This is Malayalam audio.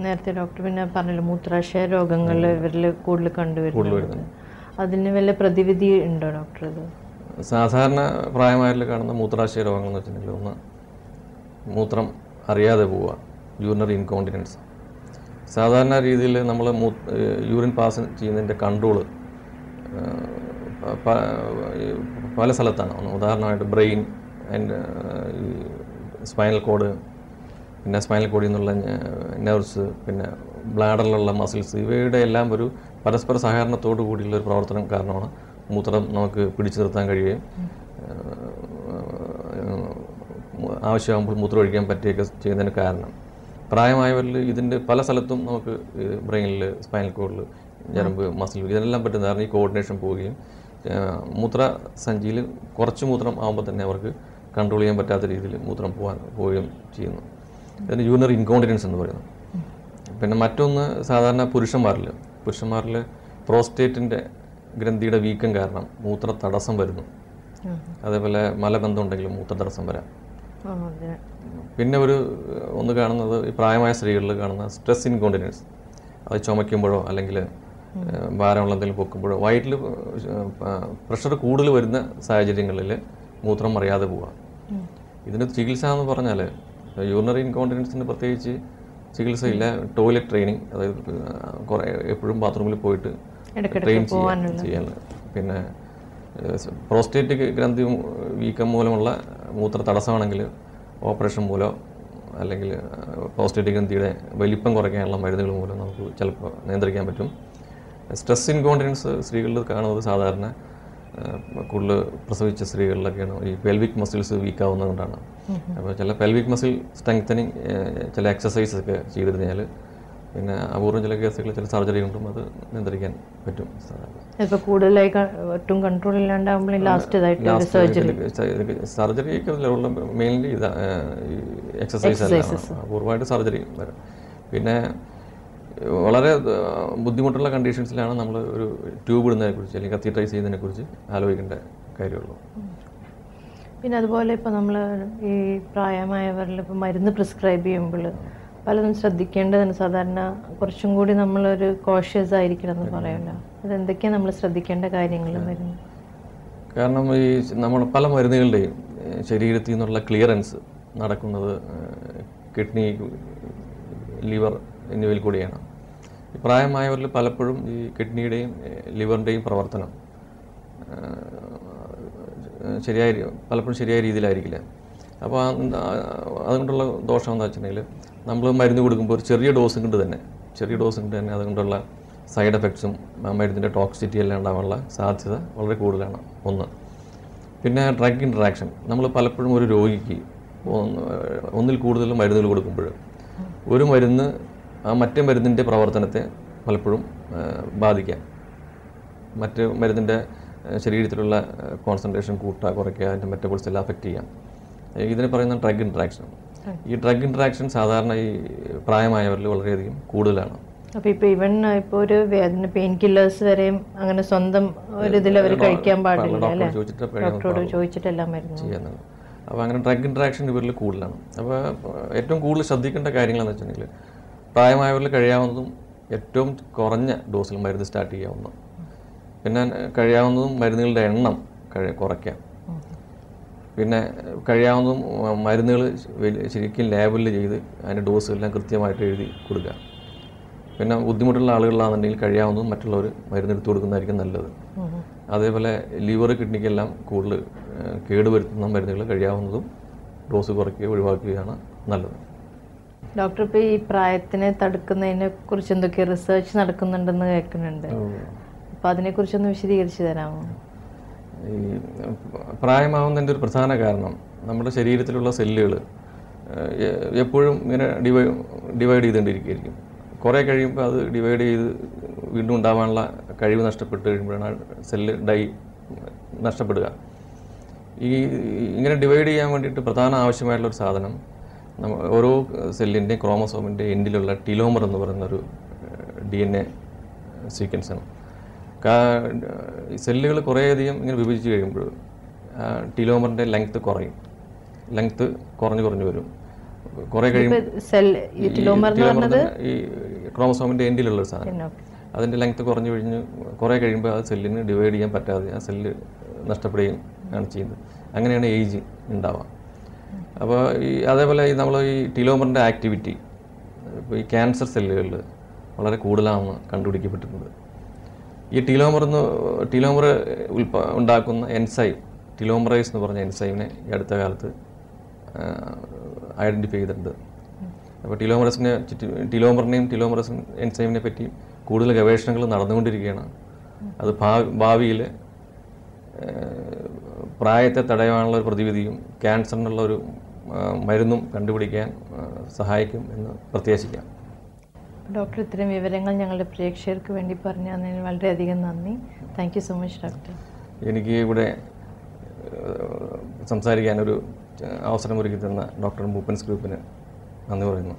നേരത്തെ ഡോക്ടർ പിന്നെ പറഞ്ഞല്ലോ മൂത്രാശയ രോഗങ്ങൾ ഇവരിൽ കൂടുതൽ കണ്ടുവരുന്നുണ്ട്. അതിന് വല്ല പ്രതിവിധി ഉണ്ടോ ഡോക്ടർ? അത് സാധാരണ പ്രായമായവരിൽ കാണുന്ന മൂത്രാശയ രോഗങ്ങൾ എന്ന് വെച്ചിട്ടുണ്ടെങ്കിൽ ഒന്ന് മൂത്രം അറിയാതെ പോവുക, യൂറിനറി ഇൻകോണ്ടിനൻസ്. സാധാരണ രീതിയിൽ നമ്മൾ യൂറിൻ പാസ് ചെയ്യുന്നതിൻ്റെ കൺട്രോള് പല സ്ഥലത്താണ്. ഉദാഹരണമായിട്ട് ബ്രെയിൻ ആൻഡ് സ്പൈനൽ കോഡ്, പിന്നെ സ്പൈനൽ കോഡിൽ നിന്നുള്ള നെർവ്സ്, പിന്നെ ബ്ലാഡറിലുള്ള മസിൽസ്, ഇവയുടെ എല്ലാം ഒരു പരസ്പര സഹകരണത്തോടു കൂടിയുള്ള ഒരു പ്രവർത്തനം കാരണമാണ് മൂത്രം നമുക്ക് പിടിച്ചു നിർത്താൻ കഴിയുകയും ആവശ്യമാകുമ്പോൾ മൂത്രം ഒഴിക്കാൻ പറ്റുകയൊക്കെ ചെയ്യുന്നതിന് കാരണം. പ്രായമായവരിൽ ഇതിൻ്റെ പല സ്ഥലത്തും നമുക്ക് ബ്രെയിനിൽ, സ്പൈനൽ കോഡിൽ, ഞരമ്പ്, മസിൽ, ഇതെല്ലാം പറ്റുന്ന കാരണം ഈ കോർഡിനേഷൻ പോവുകയും മൂത്രസഞ്ചിയിൽ കുറച്ച് മൂത്രം ആകുമ്പോൾ തന്നെ അവർക്ക് കൺട്രോൾ ചെയ്യാൻ പറ്റാത്ത രീതിയിൽ മൂത്രം പോവുകയും ചെയ്യുന്നു. അതിന് യൂറിനറി ഇൻകോണ്ടിനൻസ് എന്ന് പറയുന്നത്. പിന്നെ മറ്റൊന്ന് സാധാരണ പുരുഷന്മാരിൽ പ്രോസ്റ്റേറ്റിൻ്റെ ഗ്രന്ഥിയുടെ വീക്കം കാരണം മൂത്ര തടസ്സം വരുന്നു. അതേപോലെ മലബന്ധം ഉണ്ടെങ്കിലും മൂത്ര തടസ്സം വരാം. പിന്നെ ഒന്ന് കാണുന്നത് ഈ പ്രായമായ സ്ത്രീകളിൽ കാണുന്ന സ്ട്രെസ് ഇൻകോണ്ടിനൻസ്. അത് ചുമയ്ക്കുമ്പോഴോ അല്ലെങ്കിൽ ഭാരമുള്ള എന്തെങ്കിലും പൊക്കുമ്പോഴോ വയറ്റിൽ പ്രഷർ കൂടുതൽ വരുന്ന സാഹചര്യങ്ങളിൽ മൂത്രം അറിയാതെ പോവുക. ഇതിന് ചികിത്സ എന്ന് പറഞ്ഞാൽ യൂറിനറി ഇൻകോണ്ടിനൻസിന് പ്രത്യേകിച്ച് ചികിത്സയില്ല. ടോയ്ലറ്റ് ട്രെയിനിങ്, അതായത് കുറേ എപ്പോഴും ബാത്റൂമിൽ പോയിട്ട് ട്രെയിൻ ചെയ്യാനുള്ളത്. പിന്നെ പ്രോസ്റ്റേറ്റിക് ഗ്രന്ഥി വീക്കം മൂലമുള്ള മൂത്ര തടസ്സമാണെങ്കിൽ ഓപ്പറേഷൻ മൂലമോ അല്ലെങ്കിൽ പ്രോസ്റ്റേറ്റിക് ഗ്രന്ഥിയുടെ വലിപ്പം കുറയ്ക്കാനുള്ള മരുന്നുകൾ മൂലം നമുക്ക് ചിലപ്പോൾ നിയന്ത്രിക്കാൻ പറ്റും. സ്ട്രെസ് ഇൻകോണ്ടിനൻസ് സ്ത്രീകളിൽ കാണുന്നത് സാധാരണ കൂടുതൽ പ്രസവിച്ച സ്ത്രീകളിലൊക്കെയാണ് ഈ പെൽവിക് മസിൽസ് വീക്കാവുന്നതുകൊണ്ടാണ്. അപ്പോൾ ചില പെൽവിക് മസിൽ സ്ട്രെങ്തനിങ് ചില എക്സസൈസ് ഒക്കെ ചെയ്തിരുന്നാൽ പിന്നെ അപൂർവം ചില കേസുകൾ ചില സർജറി കൊണ്ടും അത് നിയന്ത്രിക്കാൻ പറ്റും. ഇപ്പോൾ കൂടുതലായി ഒട്ടും കൺട്രോൾ ഇല്ലാണ്ടാകുമ്പോൾ സർജറിയൊക്കെ മെയിൻലി എക്സസൈസ് അല്ല, അപൂർവമായിട്ട് സർജറി വരും. പിന്നെ വളരെ ബുദ്ധിമുട്ടുള്ള കണ്ടീഷൻസിലാണ് നമ്മൾ ഒരു ട്യൂബ് ഇടുന്നതിനെക്കുറിച്ച് അല്ലെങ്കിൽ കത്തീട്രൈസ് ചെയ്യുന്നതിനെക്കുറിച്ച് ആലോചിക്കേണ്ട കാര്യമുള്ളൂ. പിന്നെ അതുപോലെ ഇപ്പോൾ നമ്മൾ ഈ പ്രായമായവരിൽ ഇപ്പോൾ മരുന്ന് പ്രിസ്ക്രൈബ് ചെയ്യുമ്പോൾ പലതും ശ്രദ്ധിക്കേണ്ടതാണ്. സാധാരണ കുറച്ചും കൂടി നമ്മളൊരു കോഷ്യസ് ആയിരിക്കണം എന്ന് പറയുമല്ലോ. അതെന്തൊക്കെയാണ് നമ്മൾ ശ്രദ്ധിക്കേണ്ട കാര്യങ്ങൾ മരുന്ന്? കാരണം ഈ നമ്മൾ പല മരുന്നുകളുടെയും ശരീരത്തിൽ നിന്നുള്ള ക്ലിയറൻസ് നടക്കുന്നത് കിഡ്നി, ലിവർ എന്നിവയിൽ കൂടിയാണ്. പ്രായമായവരിൽ പലപ്പോഴും ഈ കിഡ്നിയുടെയും ലിവറിൻ്റെയും പ്രവർത്തനം പലപ്പോഴും ശരിയായ രീതിയിലായിരിക്കില്ല. അപ്പോൾ അതുകൊണ്ടുള്ള ദോഷം എന്താ വെച്ചിട്ടുണ്ടെങ്കിൽ നമ്മൾ മരുന്ന് കൊടുക്കുമ്പോൾ ഒരു ചെറിയ ഡോസ് കൊണ്ട് തന്നെ അതുകൊണ്ടുള്ള സൈഡ് എഫക്ട്സും മരുന്നിൻ്റെ ടോക്സിറ്റി എല്ലാം ഉണ്ടാകാനുള്ള സാധ്യത വളരെ കൂടുതലാണ്. പിന്നെ ഡ്രഗ് ഇൻട്രാക്ഷൻ. നമ്മൾ പലപ്പോഴും ഒരു രോഗിക്ക് ഒന്നിൽ കൂടുതൽ മരുന്നുകൾ കൊടുക്കുമ്പോൾ ഒരു മരുന്ന് മറ്റേ മരുന്നിൻ്റെ പ്രവർത്തനത്തെ പലപ്പോഴും ബാധിക്കാം. മറ്റ് മരുന്നിൻ്റെ ശരീരത്തിലുള്ള കോൺസെൻട്രേഷൻ കൂട്ടുക, കുറയ്ക്കുക, അതിൻ്റെ മെറ്റബോളിസം എല്ലാം അഫക്റ്റ് ചെയ്യാം. ഇതിനെ പറയുന്ന ഡ്രഗ് ഇൻട്രാക്ഷൻ. ഈ ഡ്രഗ് ഇൻട്രാക്ഷൻ സാധാരണ ഈ പ്രായമായവരിൽ വളരെയധികം കൂടുതലാണ്. അപ്പോൾ ഇപ്പോൾ ഇപ്പോൾ ഒരു വേദന പെയിൻ കില്ലേഴ്സ് വരെയും അങ്ങനെ സ്വന്തം ഒരു ഇതിൽ അവർ കഴിക്കാൻ പാടില്ല, ഡോക്ടറോട് ചോദിച്ചിട്ടെല്ലാം മരുന്ന് ചെയ്യുന്നത്. അപ്പോൾ അങ്ങനെ ഡ്രഗ് ഇൻട്രാക്ഷൻ ഇവരിൽ കൂടുതലാണ്. അപ്പോൾ ഏറ്റവും കൂടുതൽ ശ്രദ്ധിക്കേണ്ട കാര്യങ്ങളെന്ന് വെച്ചിട്ടുണ്ടെങ്കിൽ പ്രായമായവരിൽ കഴിയാവുന്നതും ഏറ്റവും കുറഞ്ഞ ഡോസിൽ മരുന്ന് സ്റ്റാർട്ട് ചെയ്യാവുന്ന, പിന്നെ കഴിയാവുന്നതും മരുന്നുകളുടെ എണ്ണം കുറയ്ക്കാം. പിന്നെ കഴിയാവുന്നതും മരുന്നുകൾ ശരിക്കും ലേബലിൽ ചെയ്ത് അതിൻ്റെ ഡോസ് എല്ലാം കൃത്യമായിട്ട് എഴുതി കൊടുക്കുക. പിന്നെ ബുദ്ധിമുട്ടുള്ള ആളുകളിലാണെന്നുണ്ടെങ്കിൽ കഴിയാവുന്നതും മറ്റുള്ളവർ മരുന്നെടുത്ത് കൊടുക്കുന്നതായിരിക്കും നല്ലത്. അതേപോലെ ലിവർ, കിഡ്നിക്കെല്ലാം കൂടുതൽ കേടുവരുത്തുന്ന മരുന്നുകൾ കഴിയാവുന്നതും ഡോസ് കുറയ്ക്കുകയോ ഒഴിവാക്കുകയാണ് നല്ലത്. ഡോക്ടർ, ഇപ്പോൾ ഈ പ്രായത്തിനെ തടുക്കുന്നതിനെ കുറിച്ച് എന്തൊക്കെ റിസർച്ച് നടക്കുന്നുണ്ടെന്ന് കേൾക്കുന്നുണ്ട്. അപ്പോൾ അതിനെക്കുറിച്ചൊന്ന് വിശദീകരിച്ച് തരാമോ? ഈ പ്രായമാവുന്നതിൻ്റെ ഒരു പ്രധാന കാരണം നമ്മുടെ ശരീരത്തിലുള്ള സെല്ലുകൾ എപ്പോഴും ഇങ്ങനെ ഡിവൈഡ് ചെയ്തുകൊണ്ടിരിക്കുകയായിരിക്കും. കുറേ കഴിയുമ്പോൾ അത് ഡിവൈഡ് ചെയ്ത് വീണ്ടും ഉണ്ടാകാനുള്ള കഴിവ് നഷ്ടപ്പെട്ട് കഴിയുമ്പോഴാണ് സെല്ല് നഷ്ടപ്പെടുക. ഇങ്ങനെ ഡിവൈഡ് ചെയ്യാൻ വേണ്ടിയിട്ട് പ്രധാന ആവശ്യമായിട്ടുള്ളൊരു സാധനം ഓരോ സെല്ലിൻ്റെയും ക്രോമസോമിൻ്റെ എൻഡിലുള്ള ടിലോമർ എന്ന് പറയുന്നൊരു DNA സീക്വൻസാണ്. സെല്ലുകൾ കുറേയധികം ഇങ്ങനെ വിഭജിച്ച് കഴിയുമ്പോൾ ടിലോമറിൻ്റെ ലെങ്ത്ത് കുറയും, ലെങ്ത്ത് കുറഞ്ഞു വരും. കുറേ കഴിയുമ്പോൾ സെൽ ഈ ടിലോമർ എന്ന് പറഞ്ഞത് ഈ ക്രോമസോമിൻ്റെ എൻഡിലുള്ള ഒരു സാധനം, അതിൻ്റെ ലെങ്ത് കുറഞ്ഞു കഴിഞ്ഞ് കുറേ കഴിയുമ്പോൾ ആ സെല്ലിന് ഡിവൈഡ് ചെയ്യാൻ പറ്റാതെ ആ സെല്ല് നഷ്ടപ്പെടുകയും ആണ് ചെയ്യുന്നത്. അങ്ങനെയാണ് ഏജ് ഉണ്ടാവുക. അപ്പോൾ അതേപോലെ നമ്മൾ ഈ ടിലോമറിൻ്റെ ആക്ടിവിറ്റി ഇപ്പോൾ ഈ ക്യാൻസർ സെല്ലുകളിൽ വളരെ കൂടുതലാണെന്ന് കണ്ടുപിടിക്കപ്പെട്ടിട്ടുണ്ട്. ഈ ടിലോമർ ഉണ്ടാക്കുന്ന എൻസൈം, ടിലോമറൈസ് എന്ന് പറഞ്ഞ എൻസൈമിനെ ഈ അടുത്ത കാലത്ത് ഐഡൻറ്റിഫൈ ചെയ്തിട്ടുണ്ട്. അപ്പോൾ ടിലോമറിനെയും ടിലോമറസ് എൻസൈമിനെ പറ്റി കൂടുതൽ ഗവേഷണങ്ങൾ നടന്നുകൊണ്ടിരിക്കുകയാണ്. അത് ഭാവിയിൽ പ്രായത്തെ തടയാനുള്ള ഒരു പ്രതിവിധിയും ക്യാൻസറിനുള്ള ഒരു മരുന്നും കണ്ടുപിടിക്കാൻ സഹായിക്കും എന്ന് പ്രത്യാശിക്കാം. ഡോക്ടർ, ഇത്തരം വിവരങ്ങൾ ഞങ്ങളുടെ പ്രേക്ഷകർക്ക് വേണ്ടി പറഞ്ഞു തന്നതിന് വളരെയധികം നന്ദി. Thank you so much doctor. എനിക്ക് ഇവിടെ സംസാരിക്കാനൊരു അവസരം ഒരുക്കി തന്ന ഡോക്ടർ മൂപ്പൻസ് ഗ്രൂപ്പിന് നന്ദി പറയുന്നു.